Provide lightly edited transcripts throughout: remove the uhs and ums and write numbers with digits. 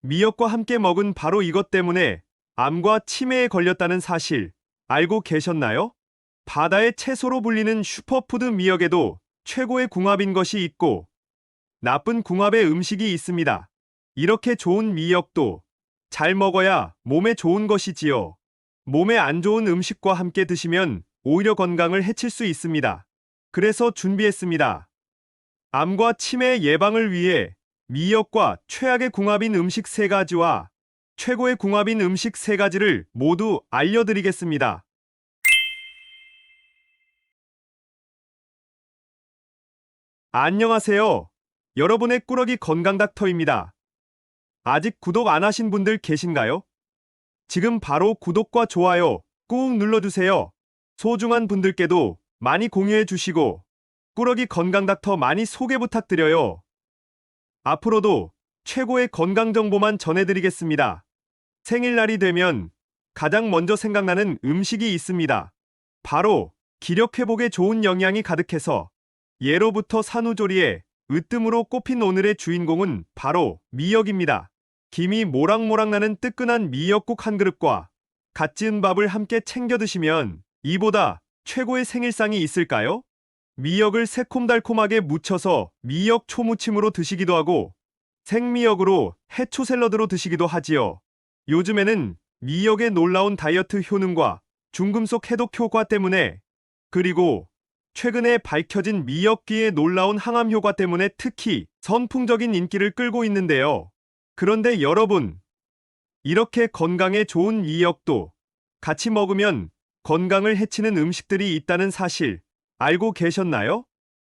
미역과 함께 먹은 바로 이것 때문에 암과 치매에 걸렸다는 사실 알고 계셨나요? 바다의 채소로 불리는 슈퍼푸드 미역에도 최고의 궁합인 것이 있고 나쁜 궁합의 음식이 있습니다. 이렇게 좋은 미역도 잘 먹어야 몸에 좋은 것이지요. 몸에 안 좋은 음식과 함께 드시면 오히려 건강을 해칠 수 있습니다. 그래서 준비했습니다. 암과 치매 예방을 위해 미역과 최악의 궁합인 음식 3가지와 최고의 궁합인 음식 3가지를 모두 알려드리겠습니다. 안녕하세요. 여러분의 꾸러기 건강 닥터입니다. 아직 구독 안 하신 분들 계신가요? 지금 바로 구독과 좋아요 꾹 눌러주세요. 소중한 분들께도 많이 공유해 주시고 꾸러기 건강 닥터 많이 소개 부탁드려요. 앞으로도 최고의 건강 정보만 전해드리겠습니다. 생일날이 되면 가장 먼저 생각나는 음식이 있습니다. 바로 기력 회복에 좋은 영양이 가득해서 예로부터 산후조리에 으뜸으로 꼽힌 오늘의 주인공은 바로 미역입니다. 김이 모락모락 나는 뜨끈한 미역국 한 그릇과 갓 지은 밥을 함께 챙겨 드시면 이보다 최고의 생일상이 있을까요? 미역을 새콤달콤하게 무쳐서 미역 초무침으로 드시기도 하고 생미역으로 해초 샐러드로 드시기도 하지요. 요즘에는 미역의 놀라운 다이어트 효능과 중금속 해독 효과 때문에 그리고 최근에 밝혀진 미역귀의 놀라운 항암 효과 때문에 특히 선풍적인 인기를 끌고 있는데요. 그런데 여러분, 이렇게 건강에 좋은 미역도 같이 먹으면 건강을 해치는 음식들이 있다는 사실 알고 계셨나요?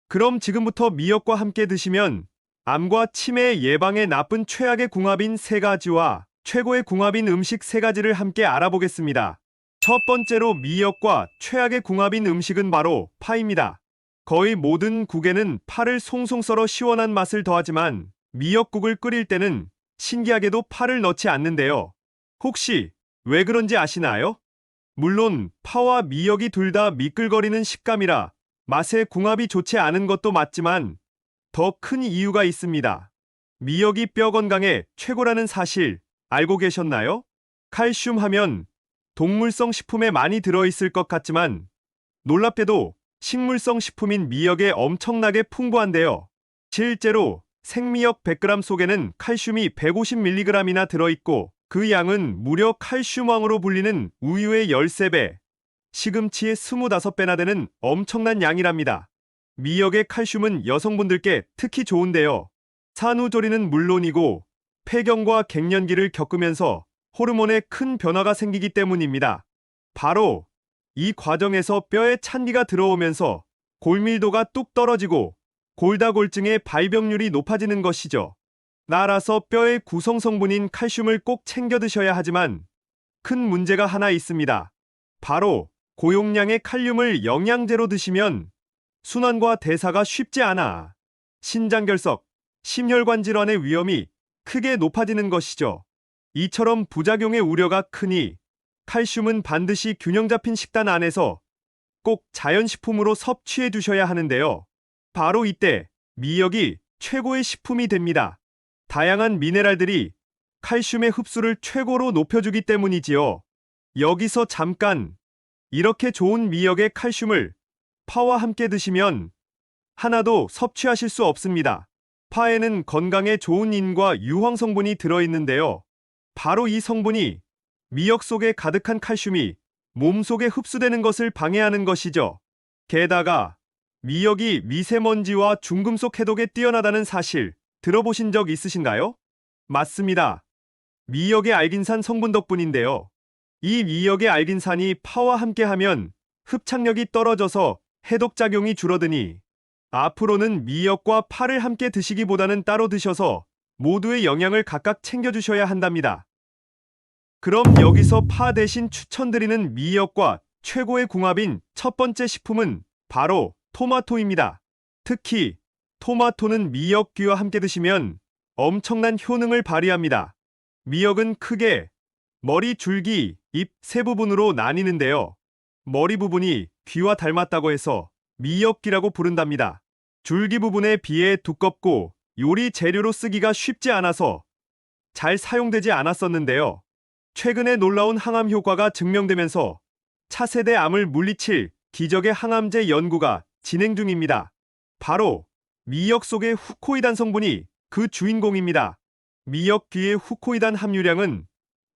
그럼 지금부터 미역과 함께 드시면 암과 치매 예방에 나쁜 최악의 궁합인 3가지와 최고의 궁합인 음식 3가지를 함께 알아보겠습니다. 첫 번째로 미역과 최악의 궁합인 음식은 바로 파입니다. 거의 모든 국에는 파를 송송 썰어 시원한 맛을 더하지만 미역국을 끓일 때는 신기하게도 파를 넣지 않는데요. 혹시 왜 그런지 아시나요? 물론 파와 미역이 둘 다 미끌거리는 식감이라 맛의 궁합이 좋지 않은 것도 맞지만 더 큰 이유가 있습니다. 미역이 뼈 건강에 최고라는 사실 알고 계셨나요? 칼슘 하면 동물성 식품에 많이 들어있을 것 같지만 놀랍게도 식물성 식품인 미역에 엄청나게 풍부한데요. 실제로 생미역 100g 속에는 칼슘이 150mg이나 들어있고 그 양은 무려 칼슘왕으로 불리는 우유의 13배, 시금치의 25배나 되는 엄청난 양이랍니다. 미역의 칼슘은 여성분들께 특히 좋은데요. 산후조리는 물론이고 폐경과 갱년기를 겪으면서 호르몬에 큰 변화가 생기기 때문입니다. 바로 이 과정에서 뼈에 찬기가 들어오면서 골밀도가 뚝 떨어지고 골다골증의 발병률이 높아지는 것이죠. 따라서 뼈의 구성 성분인 칼슘을 꼭 챙겨 드셔야 하지만 큰 문제가 하나 있습니다. 바로 고용량의 칼륨을 영양제로 드시면 순환과 대사가 쉽지 않아 신장결석, 심혈관 질환의 위험이 크게 높아지는 것이죠. 이처럼 부작용의 우려가 크니 칼슘은 반드시 균형 잡힌 식단 안에서 꼭 자연식품으로 섭취해 두셔야 하는데요. 바로 이때 미역이 최고의 식품이 됩니다. 다양한 미네랄들이 칼슘의 흡수를 최고로 높여주기 때문이지요. 여기서 잠깐 이렇게 좋은 미역의 칼슘을 파와 함께 드시면 하나도 섭취하실 수 없습니다. 파에는 건강에 좋은 인과 유황 성분이 들어있는데요. 바로 이 성분이 미역 속에 가득한 칼슘이 몸속에 흡수되는 것을 방해하는 것이죠. 게다가 미역이 미세먼지와 중금속 해독에 뛰어나다는 사실 들어보신 적 있으신가요? 맞습니다. 미역의 알긴산 성분 덕분인데요. 이 미역의 알긴산이 파와 함께하면 흡착력이 떨어져서 해독작용이 줄어드니 앞으로는 미역과 파를 함께 드시기보다는 따로 드셔서 모두의 영양을 각각 챙겨주셔야 한답니다. 그럼 여기서 파 대신 추천드리는 미역과 최고의 궁합인 첫 번째 식품은 바로 토마토입니다. 특히 토마토는 미역귀와 함께 드시면 엄청난 효능을 발휘합니다. 미역은 크게 머리, 줄기, 잎 세 부분으로 나뉘는데요. 머리 부분이 귀와 닮았다고 해서 미역귀라고 부른답니다. 줄기 부분에 비해 두껍고 요리 재료로 쓰기가 쉽지 않아서 잘 사용되지 않았었는데요. 최근에 놀라운 항암 효과가 증명되면서 차세대 암을 물리칠 기적의 항암제 연구가 진행 중입니다. 바로 미역 속의 후코이단 성분이 그 주인공입니다. 미역귀의 후코이단 함유량은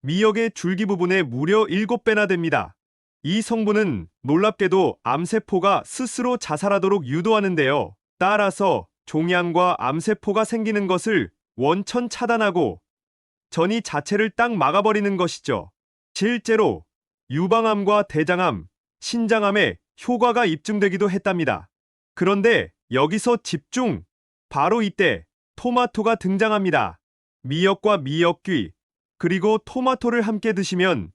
미역의 줄기 부분의 무려 7배나 됩니다. 이 성분은 놀랍게도 암세포가 스스로 자살하도록 유도하는데요. 따라서 종양과 암세포가 생기는 것을 원천 차단하고 전이 자체를 딱 막아버리는 것이죠. 실제로 유방암과 대장암, 신장암에 효과가 입증되기도 했답니다. 그런데 여기서 집중! 바로 이때 토마토가 등장합니다. 미역과 미역귀, 그리고 토마토를 함께 드시면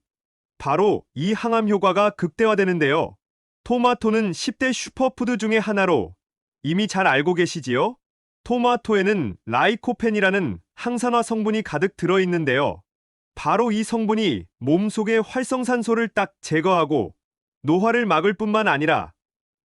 바로 이 항암 효과가 극대화되는데요. 토마토는 10대 슈퍼푸드 중에 하나로 이미 잘 알고 계시지요? 토마토에는 라이코펜이라는 항산화 성분이 가득 들어있는데요. 바로 이 성분이 몸속의 활성산소를 딱 제거하고 노화를 막을 뿐만 아니라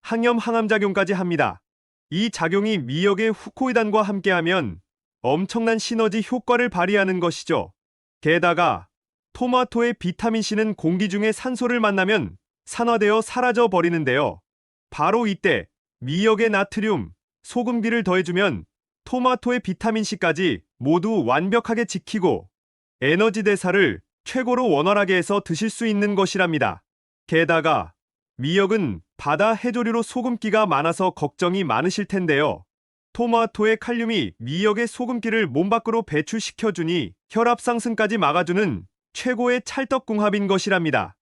항염 항암작용까지 합니다. 이 작용이 미역의 후코이단과 함께하면 엄청난 시너지 효과를 발휘하는 것이죠. 게다가 토마토의 비타민C는 공기 중에 산소를 만나면 산화되어 사라져 버리는데요. 바로 이때 미역의 나트륨, 소금기를 더해주면 토마토의 비타민C까지 모두 완벽하게 지키고 에너지 대사를 최고로 원활하게 해서 드실 수 있는 것이랍니다. 게다가 미역은 바다 해조류로 소금기가 많아서 걱정이 많으실 텐데요. 토마토의 칼륨이 미역의 소금기를 몸 밖으로 배출시켜주니 혈압 상승까지 막아주는 최고의 찰떡궁합인 것이랍니다.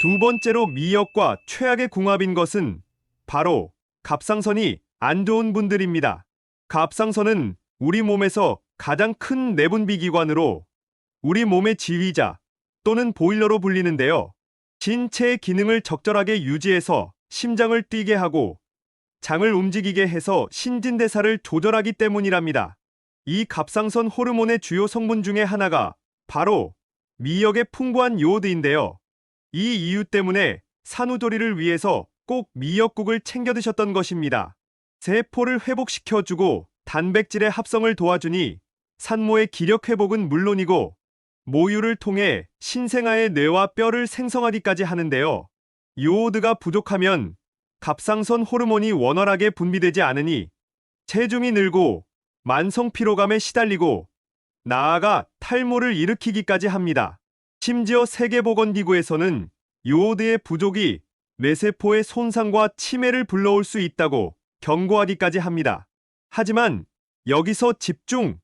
두 번째로 미역과 최악의 궁합인 것은 바로 갑상선이 안 좋은 분들입니다. 갑상선은 우리 몸에서 가장 큰 내분비 기관으로 우리 몸의 지휘자 또는 보일러로 불리는데요. 신체의 기능을 적절하게 유지해서 심장을 뛰게 하고 장을 움직이게 해서 신진대사를 조절하기 때문이랍니다. 이 갑상선 호르몬의 주요 성분 중에 하나가 바로 미역의 풍부한 요오드인데요. 이 이유 때문에 산후조리를 위해서 꼭 미역국을 챙겨 드셨던 것입니다. 세포를 회복시켜주고 단백질의 합성을 도와주니 산모의 기력 회복은 물론이고 모유를 통해 신생아의 뇌와 뼈를 생성하기까지 하는데요. 요오드가 부족하면 갑상선 호르몬이 원활하게 분비되지 않으니 체중이 늘고 만성 피로감에 시달리고 나아가 탈모를 일으키기까지 합니다. 심지어 세계보건기구에서는 요오드의 부족이 뇌세포의 손상과 치매를 불러올 수 있다고 경고하기까지 합니다. 하지만 여기서 집중!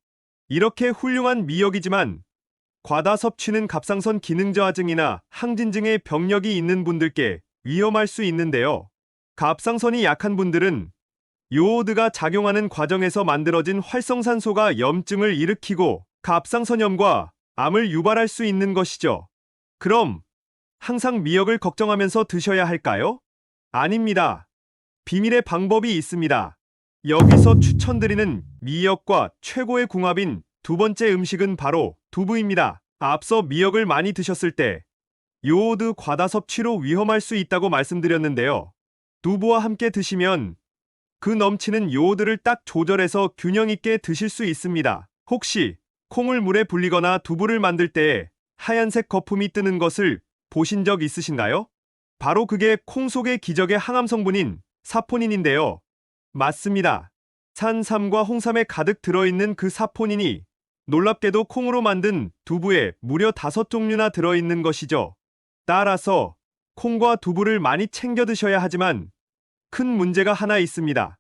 이렇게 훌륭한 미역이지만 과다 섭취는 갑상선 기능 저하증이나 항진증의 병력이 있는 분들께 위험할 수 있는데요. 갑상선이 약한 분들은 요오드가 작용하는 과정에서 만들어진 활성산소가 염증을 일으키고 갑상선염과 암을 유발할 수 있는 것이죠. 그럼 항상 미역을 걱정하면서 드셔야 할까요? 아닙니다. 비밀의 방법이 있습니다. 여기서 추천드리는 미역과 최고의 궁합인 두 번째 음식은 바로 두부입니다. 앞서 미역을 많이 드셨을 때 요오드 과다 섭취로 위험할 수 있다고 말씀드렸는데요. 두부와 함께 드시면 그 넘치는 요오드를 딱 조절해서 균형 있게 드실 수 있습니다. 혹시 콩을 물에 불리거나 두부를 만들 때 하얀색 거품이 뜨는 것을 보신 적 있으신가요? 바로 그게 콩 속의 기적의 항암 성분인 사포닌인데요. 맞습니다. 산삼과 홍삼에 가득 들어있는 그 사포닌이 놀랍게도 콩으로 만든 두부에 무려 5종류나 들어있는 것이죠. 따라서 콩과 두부를 많이 챙겨 드셔야 하지만 큰 문제가 하나 있습니다.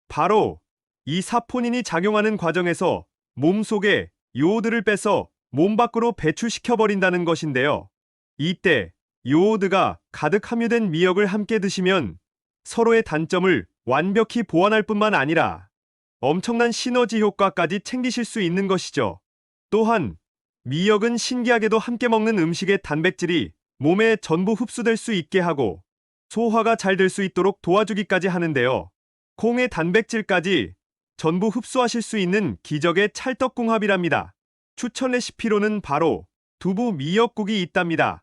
바로 이 사포닌이 작용하는 과정에서 몸속에 요오드를 빼서 몸 밖으로 배출시켜버린다는 것인데요. 이때 요오드가 가득 함유된 미역을 함께 드시면 서로의 단점을 완벽히 보완할 뿐만 아니라 엄청난 시너지 효과까지 챙기실 수 있는 것이죠. 또한 미역은 신기하게도 함께 먹는 음식의 단백질이 몸에 전부 흡수될 수 있게 하고 소화가 잘 될 수 있도록 도와주기까지 하는데요. 콩의 단백질까지 전부 흡수하실 수 있는 기적의 찰떡궁합이랍니다. 추천 레시피로는 바로 두부 미역국이 있답니다.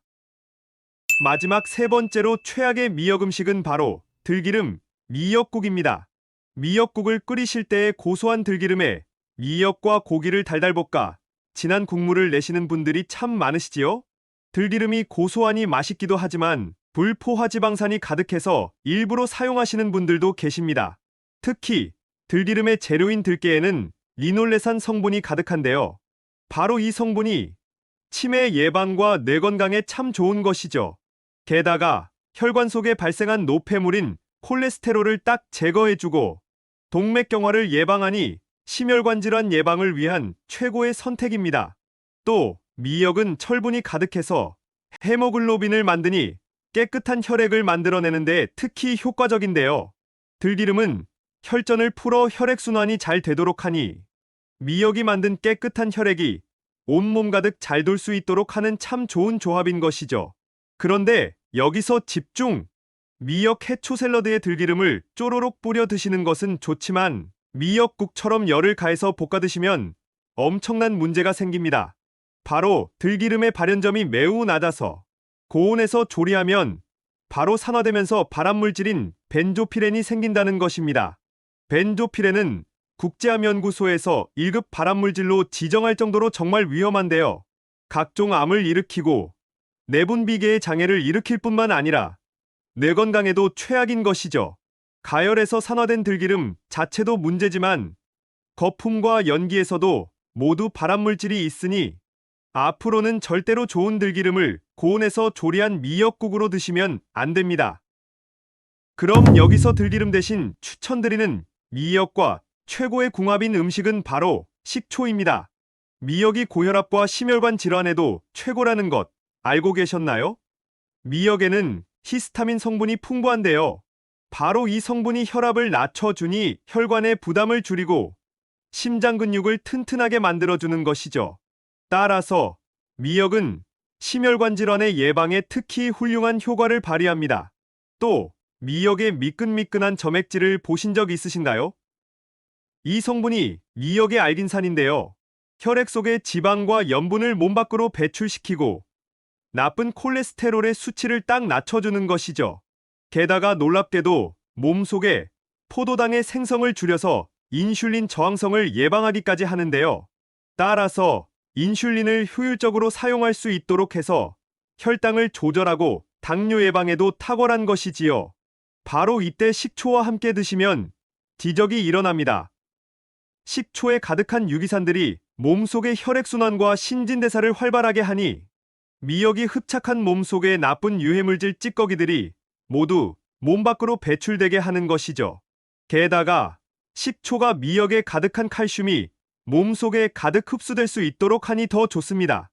마지막 세 번째로 최악의 미역 음식은 바로 들기름 미역국입니다. 미역국을 끓이실 때의 고소한 들기름에 미역과 고기를 달달 볶아 진한 국물을 내시는 분들이 참 많으시지요? 들기름이 고소하니 맛있기도 하지만 불포화지방산이 가득해서 일부러 사용하시는 분들도 계십니다. 특히 들기름의 재료인 들깨에는 리놀레산 성분이 가득한데요. 바로 이 성분이 치매 예방과 뇌 건강에 참 좋은 것이죠. 게다가 혈관 속에 발생한 노폐물인 콜레스테롤을 딱 제거해주고 동맥경화를 예방하니 심혈관 질환 예방을 위한 최고의 선택입니다. 또 미역은 철분이 가득해서 헤모글로빈을 만드니 깨끗한 혈액을 만들어내는 데 특히 효과적인데요. 들기름은 혈전을 풀어 혈액순환이 잘 되도록 하니 미역이 만든 깨끗한 혈액이 온몸 가득 잘 돌 수 있도록 하는 참 좋은 조합인 것이죠. 그런데 여기서 집중! 미역 해초 샐러드에 들기름을 쪼로록 뿌려 드시는 것은 좋지만 미역국처럼 열을 가해서 볶아 드시면 엄청난 문제가 생깁니다. 바로 들기름의 발연점이 매우 낮아서 고온에서 조리하면 바로 산화되면서 발암물질인 벤조피렌이 생긴다는 것입니다. 벤조피렌은 국제암연구소에서 1급 발암물질로 지정할 정도로 정말 위험한데요. 각종 암을 일으키고 내분비계의 장애를 일으킬 뿐만 아니라 뇌 건강에도 최악인 것이죠. 가열에서 산화된 들기름 자체도 문제지만 거품과 연기에서도 모두 발암물질이 있으니 앞으로는 절대로 좋은 들기름을 고온에서 조리한 미역국으로 드시면 안 됩니다. 그럼 여기서 들기름 대신 추천드리는 미역과 최고의 궁합인 음식은 바로 식초입니다. 미역이 고혈압과 심혈관 질환에도 최고라는 것 알고 계셨나요? 미역에는 히스타민 성분이 풍부한데요. 바로 이 성분이 혈압을 낮춰주니 혈관의 부담을 줄이고 심장 근육을 튼튼하게 만들어주는 것이죠. 따라서 미역은 심혈관 질환의 예방에 특히 훌륭한 효과를 발휘합니다. 또 미역의 미끈미끈한 점액질을 보신 적 있으신가요? 이 성분이 미역의 알긴산인데요. 혈액 속의 지방과 염분을 몸 밖으로 배출시키고 나쁜 콜레스테롤의 수치를 딱 낮춰주는 것이죠. 게다가 놀랍게도 몸속에 포도당의 생성을 줄여서 인슐린 저항성을 예방하기까지 하는데요. 따라서 인슐린을 효율적으로 사용할 수 있도록 해서 혈당을 조절하고 당뇨 예방에도 탁월한 것이지요. 바로 이때 식초와 함께 드시면 기적이 일어납니다. 식초에 가득한 유기산들이 몸속의 혈액순환과 신진대사를 활발하게 하니 미역이 흡착한 몸속의 나쁜 유해물질 찌꺼기들이 모두 몸 밖으로 배출되게 하는 것이죠. 게다가 식초가 미역에 가득한 칼슘이 몸속에 가득 흡수될 수 있도록 하니 더 좋습니다.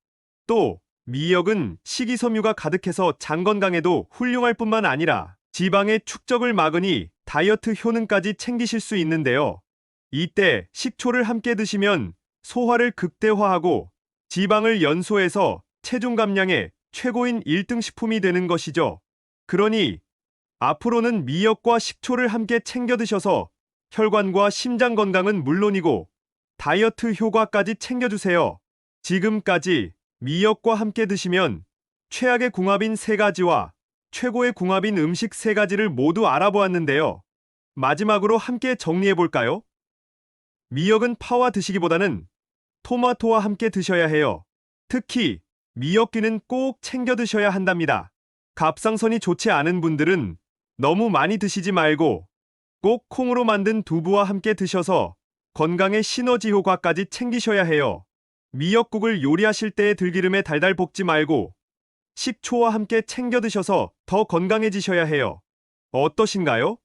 또 미역은 식이섬유가 가득해서 장 건강에도 훌륭할 뿐만 아니라 지방의 축적을 막으니 다이어트 효능까지 챙기실 수 있는데요. 이때 식초를 함께 드시면 소화를 극대화하고 지방을 연소해서 체중 감량에 최고인 1등 식품이 되는 것이죠. 그러니 앞으로는 미역과 식초를 함께 챙겨 드셔서 혈관과 심장 건강은 물론이고 다이어트 효과까지 챙겨주세요. 지금까지 미역과 함께 드시면 최악의 궁합인 3가지와 최고의 궁합인 음식 3가지를 모두 알아보았는데요. 마지막으로 함께 정리해볼까요? 미역은 파와 드시기보다는 토마토와 함께 드셔야 해요. 특히 미역귀는 꼭 챙겨 드셔야 한답니다. 갑상선이 좋지 않은 분들은 너무 많이 드시지 말고 꼭 콩으로 만든 두부와 함께 드셔서 건강의 시너지 효과까지 챙기셔야 해요. 미역국을 요리하실 때의 들기름에 달달 볶지 말고 식초와 함께 챙겨 드셔서 더 건강해지셔야 해요. 어떠신가요?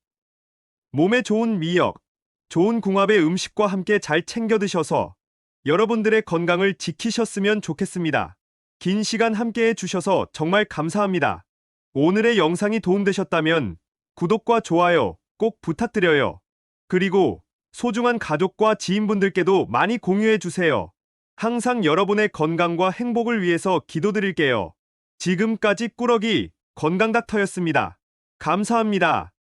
몸에 좋은 미역, 좋은 궁합의 음식과 함께 잘 챙겨 드셔서 여러분들의 건강을 지키셨으면 좋겠습니다. 긴 시간 함께 해주셔서 정말 감사합니다. 오늘의 영상이 도움되셨다면 구독과 좋아요 꼭 부탁드려요. 그리고 소중한 가족과 지인분들께도 많이 공유해주세요. 항상 여러분의 건강과 행복을 위해서 기도드릴게요. 지금까지 꾸러기 건강닥터였습니다. 감사합니다.